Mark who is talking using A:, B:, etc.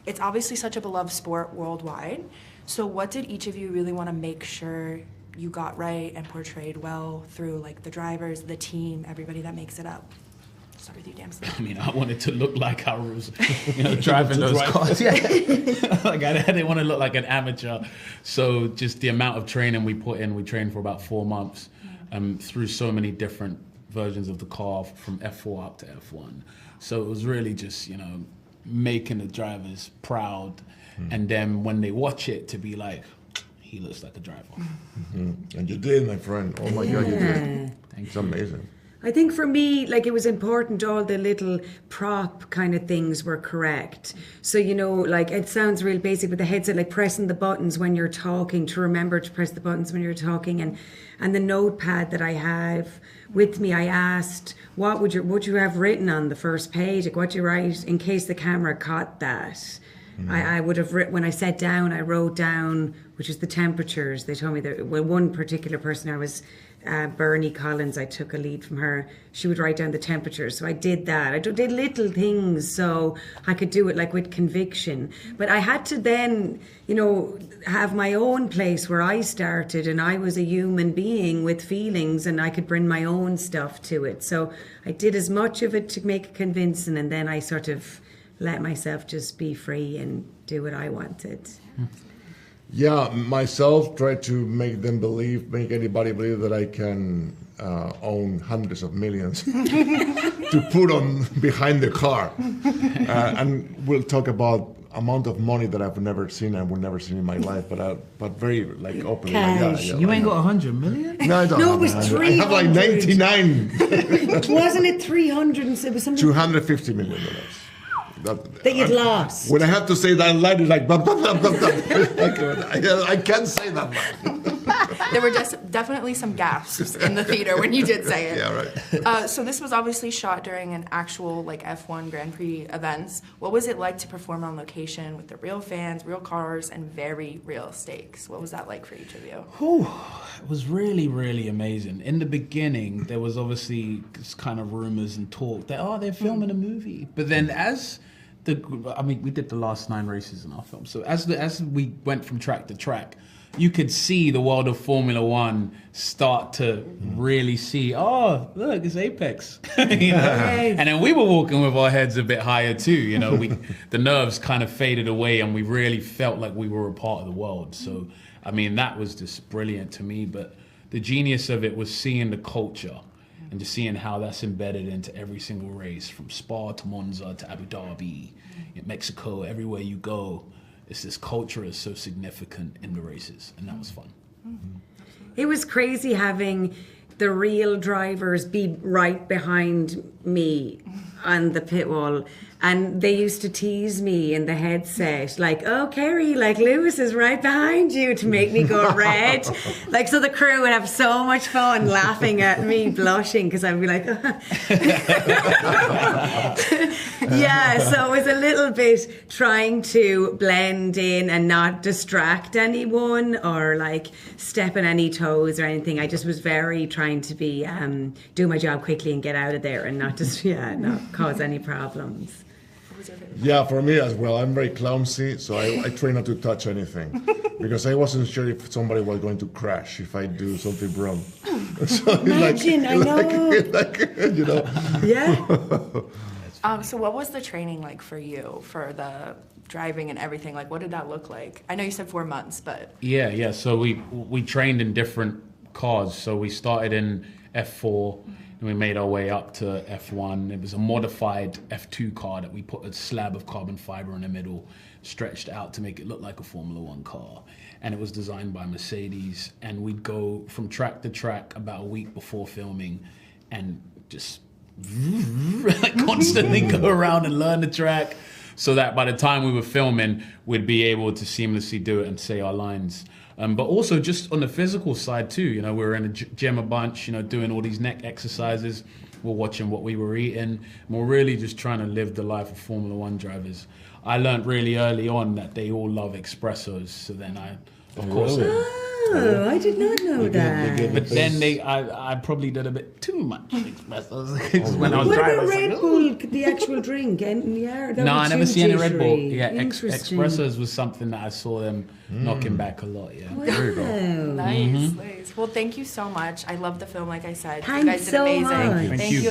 A: it's obviously such a beloved sport worldwide. So what did each of you really want to make sure you got right and portrayed well through like the drivers, the team, everybody that makes it up? Start with you, Damson.
B: I mean, I wanted to look like I was, driving those cars. Yeah. Like I didn't want to look like an amateur. So just the amount of training we put in, we trained for about 4 months through so many different versions of the car from F4 up to F1. So it was really just, making the drivers proud. And then when they watch it to be like, he looks like a driver.
C: And you did, my friend. Oh my God, you did. It's amazing.
D: I think for me, like, it was important all the little prop kind of things were correct. So, like, it sounds real basic, but the headset, like pressing the buttons when you're talking, to remember to press the buttons when you're talking, and the notepad that I have with me, I asked, what would you have written on the first page? Like, what do you write in case the camera caught that? I would have written, when I sat down, I wrote down, which is the temperatures. They told me that, one particular person I was, Bernie Collins, I took a lead from her. She would write down the temperatures. So I did that. I did little things so I could do it like with conviction. But I had to then, have my own place where I started, and I was a human being with feelings, and I could bring my own stuff to it. So I did as much of it to make it convincing, and then I sort of let myself just be free and do what I wanted.
C: Yeah, myself tried to make anybody believe that I can own hundreds of millions to put on behind the car. And we'll talk about amount of money that I've never seen and will never see in my life, but very like openly.
D: Cash.
B: You ain't got 100 million?
C: No, I don't.
D: No, it was
C: 300. I have like 99.
D: Wasn't it 300? It was something.
C: $250 million.
D: That you'd lost.
C: When I have to say that line, it's like, blah, blah, blah, blah, blah. I can't say that line.
A: There were definitely some gasps in the theater when you did say it.
C: Yeah, right.
A: So this was obviously shot during an actual F1 Grand Prix events. What was it like to perform on location with the real fans, real cars, and very real stakes? What was that like for each of you?
B: It was really, really amazing. In the beginning, there was obviously kind of rumors and talk that, they're filming a movie. But then we did the last 9 races in our film. So as we went from track to track, you could see the world of Formula One start to really see, look, it's Apex. And then we were walking with our heads a bit higher too. The nerves kind of faded away, and we really felt like we were a part of the world. So, I mean, that was just brilliant to me. But the genius of it was seeing the culture and just seeing how that's embedded into every single race, from Spa to Monza to Abu Dhabi, Mexico, everywhere you go. It's this culture is so significant in the races, and that was fun.
D: It was crazy having the real drivers be right behind me on the pit wall. And they used to tease me in the headset, like, oh, Kerry, like Lewis is right behind you, to make me go red. So the crew would have so much fun laughing at me, blushing, because I'd be like, yeah, so it was a little bit trying to blend in and not distract anyone or like step on any toes or anything. I just was very trying to be, do my job quickly and get out of there and not just, not cause any problems.
C: Yeah, for me as well. I'm very clumsy, so I try not to touch anything because I wasn't sure if somebody was going to crash if I do something wrong. So
D: Imagine, I know.
A: Yeah. So what was the training like for you for the driving and everything? Like, what did that look like? I know you said 4 months, but
B: yeah. So we trained in different cars. So we started in F4. And we made our way up to F1. It was a modified F2 car that we put a slab of carbon fiber in the middle, stretched out to make it look like a Formula One car. And it was designed by Mercedes. And we'd go from track to track about a week before filming and just constantly go around and learn the track so that by the time we were filming, we'd be able to seamlessly do it and say our lines. But also just on the physical side too, we were in a gym a bunch, doing all these neck exercises. We're watching what we were eating. And we're really just trying to live the life of Formula One drivers. I learned really early on that they all love espressos. So then
D: Oh, I did not know
C: They
D: that.
C: give
B: But
C: the
B: then
C: base-
B: I probably did a bit too much espressos when I was
D: What
B: driving. I
D: about
B: was
D: Red
B: like,
D: Bull, the actual drink? And yeah, that
B: no,
D: was
B: I never
D: too
B: seen any Red Bull.
D: jittery.
B: Yeah,
D: Interesting.
B: espressos was something that I saw them knocking back a lot. Yeah.
D: Wow.
A: Nice, nice. Well, thank you so much. I love the film, like I said. You
D: Thanks
A: guys did
D: so
A: amazing.
D: much.
B: Thank
A: Thank
B: you.
A: you.